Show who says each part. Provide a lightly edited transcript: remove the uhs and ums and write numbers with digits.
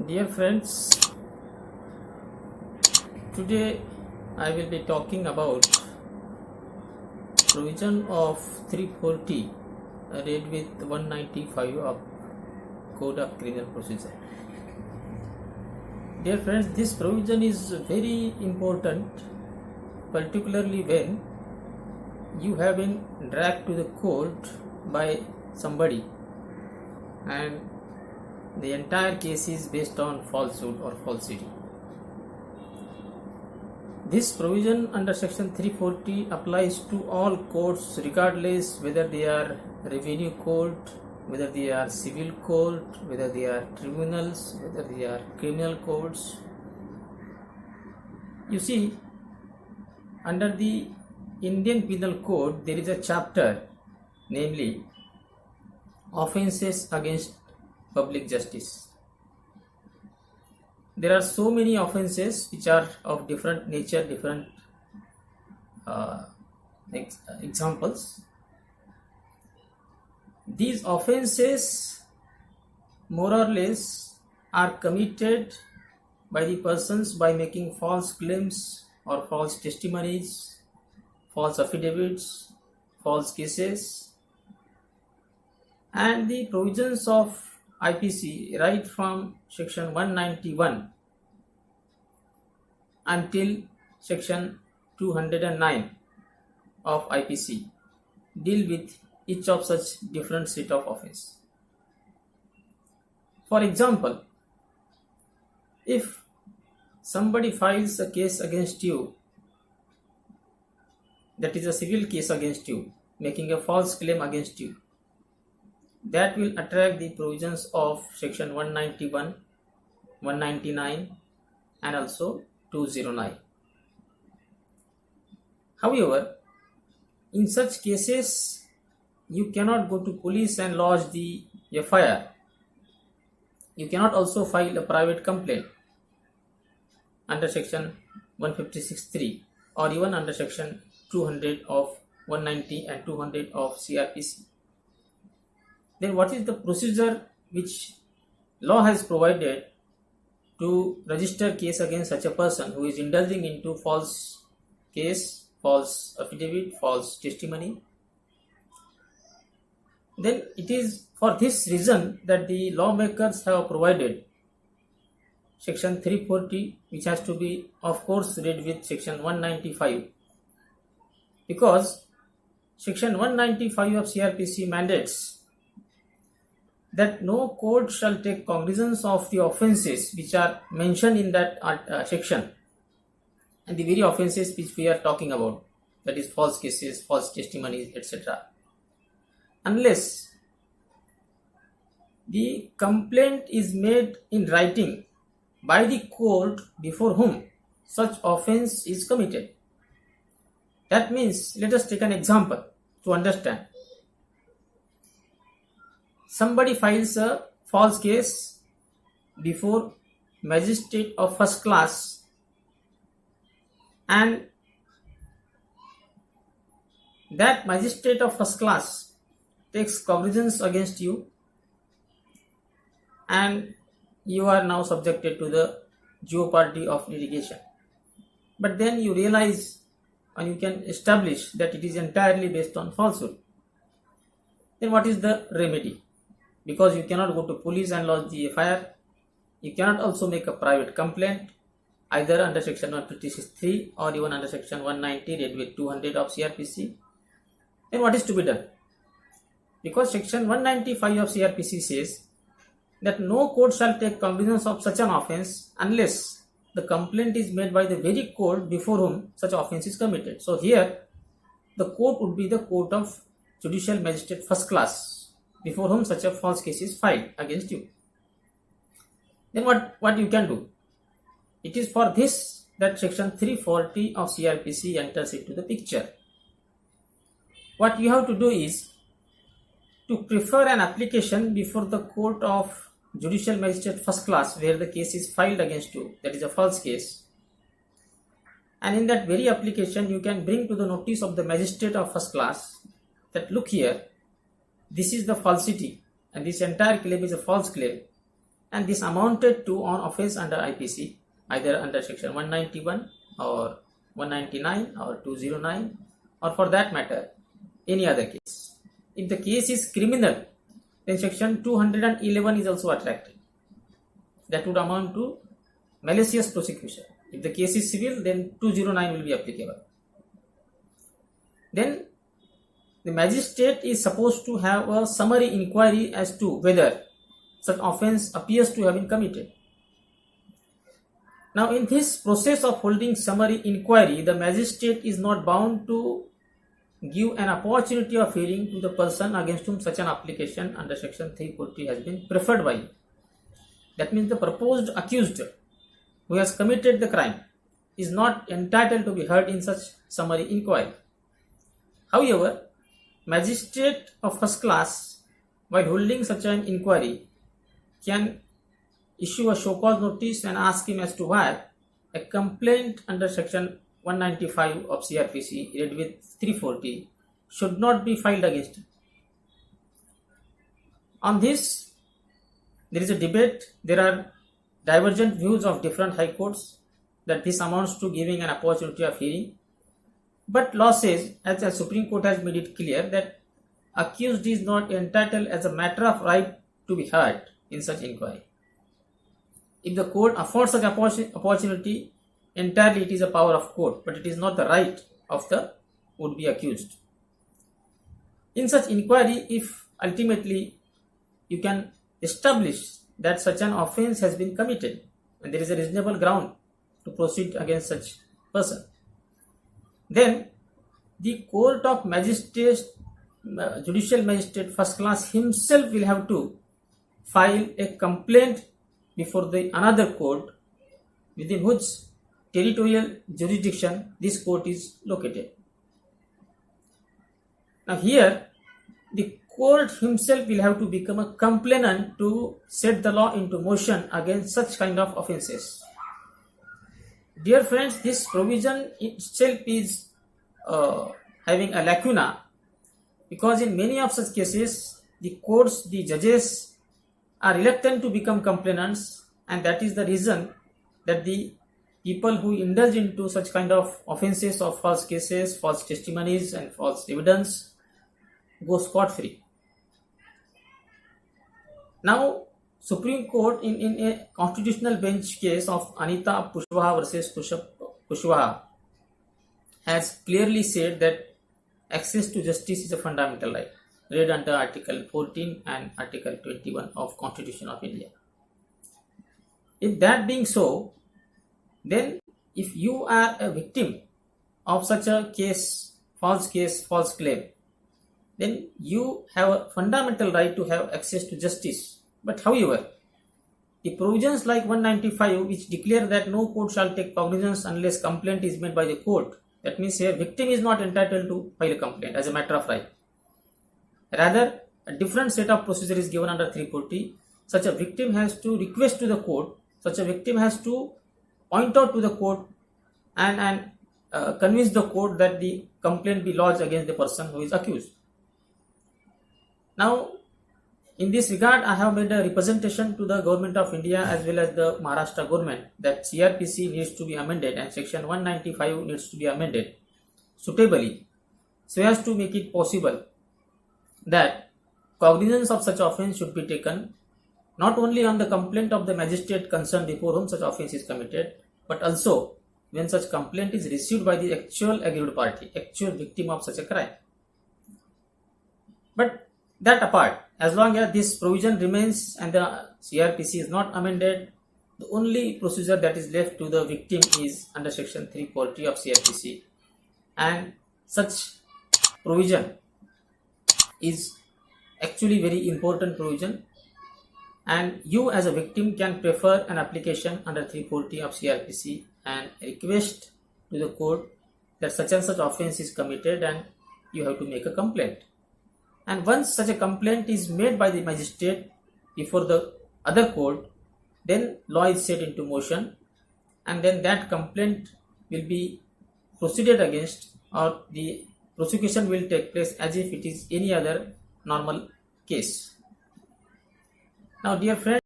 Speaker 1: Dear friends, today I will be talking about provision of 340 read with 195 of Code of Criminal Procedure. Dear friends, this provision is very important, particularly when you have been dragged to the court by somebody and the entire case is based on falsehood or falsity. This provision under section 340 applies to all courts regardless whether they are revenue court, whether they are civil court, whether they are tribunals, whether they are criminal courts. You see, under the Indian Penal Code there is a chapter, namely offences against public justice. There are so many offences which are of different nature, different examples. These offences more or less are committed by the persons by making false claims or false testimonies, false affidavits, false cases, and the provisions of IPC right from section 191 until section 209 of IPC deal with each of such different set of offense. For example, if somebody files a case against you, that is a civil case against you, making a false claim against you, that will attract the provisions of section 191, 199 and also 209. However, in such cases, you cannot go to police and lodge the FIR. You cannot also file a private complaint under section 156(3) or even under section 200 of 190 and 200 of CRPC. Then what is the procedure which law has provided to register case against such a person who is indulging into false case, false affidavit, false testimony? Then it is for this reason that the lawmakers have provided section 340, which has to be of course read with section 195, because section 195 of CRPC mandates that no court shall take cognizance of the offences which are mentioned in that section, and the very offences which we are talking about, that is false cases, false testimonies, etc., unless the complaint is made in writing by the court before whom such offence is committed. That means, let us take an example to understand. Somebody files a false case before magistrate of first class, and that magistrate of first class takes cognizance against you, and you are now subjected to the jeopardy of litigation. But then you realize and you can establish that it is entirely based on falsehood. Then what is the remedy? Because you cannot go to police and lodge the FIR, you cannot also make a private complaint either under section 156(3) or even under section 190 read with 200 of CRPC. Then what is to be done? Because section 195 of CRPC says that no court shall take cognizance of such an offence unless the complaint is made by the very court before whom such offence is committed. So here the court would be the court of judicial magistrate first class, before whom such a false case is filed against you. Then what you can do? It is for this that section 340 of CRPC enters into the picture. What you have to do is to prefer an application before the court of judicial magistrate first class where the case is filed against you, that is a false case, and in that very application you can bring to the notice of the magistrate of first class that, look here, this is the falsity and this entire claim is a false claim, and this amounted to an offence under IPC, either under section 191 or 199 or 209, or for that matter any other case. If the case is criminal, then section 211 is also attractive. That would amount to malicious prosecution. If the case is civil, then 209 will be applicable. Then the magistrate is supposed to have a summary inquiry as to whether such offence appears to have been committed. Now, in this process of holding summary inquiry, the magistrate is not bound to give an opportunity of hearing to the person against whom such an application under section 340 has been preferred by. That means the proposed accused who has committed the crime is not entitled to be heard in such summary inquiry. However, magistrate of first class, while holding such an inquiry, can issue a show cause notice and ask him as to why a complaint under section 195 of CRPC read with 340 should not be filed against him. On this, there is a debate. There are divergent views of different high courts that this amounts to giving an opportunity of hearing. But law says, as the Supreme Court has made it clear, that accused is not entitled as a matter of right to be heard in such inquiry. If the court affords such opportunity, entirely it is a power of court, but it is not the right of the would-be accused. In such inquiry, if ultimately you can establish that such an offence has been committed and there is a reasonable ground to proceed against such person, then the court of magistrate, judicial magistrate first class himself will have to file a complaint before the another court within which territorial jurisdiction this court is located. Now here, the court himself will have to become a complainant to set the law into motion against such kind of offences. Dear friends, this provision itself is having a lacuna, because in many of such cases, the courts, the judges are reluctant to become complainants, and that is the reason that the people who indulge into such kind of offences of false cases, false testimonies and false evidence go scot-free. Now, Supreme Court in a constitutional bench case of Anita Pushwaha versus Pushwaha has clearly said that access to justice is a fundamental right, read under Article 14 and Article 21 of Constitution of India. If that being so, then if you are a victim of such a case, false claim, then you have a fundamental right to have access to justice. But however, the provisions like 195, which declare that no court shall take cognizance unless complaint is made by the court, that means here victim is not entitled to file a complaint as a matter of right. Rather, a different set of procedure is given under 340. Such a victim has to request to the court, such a victim has to point out to the court and convince the court that the complaint be lodged against the person who is accused. Now, in this regard, I have made a representation to the Government of India as well as the Maharashtra government that CRPC needs to be amended and section 195 needs to be amended suitably so as to make it possible that cognizance of such offence should be taken not only on the complaint of the magistrate concerned before whom such offence is committed, but also when such complaint is received by the actual aggrieved party, actual victim of such a crime. But that apart, as long as this provision remains and the CRPC is not amended, the only procedure that is left to the victim is under section 340 of CRPC, and such provision is actually very important provision, and you as a victim can prefer an application under 340 of CRPC and request to the court that such and such offence is committed and you have to make a complaint. And once such a complaint is made by the magistrate before the other court, then law is set into motion, and then that complaint will be proceeded against, or the prosecution will take place as if it is any other normal case. Now, dear friends,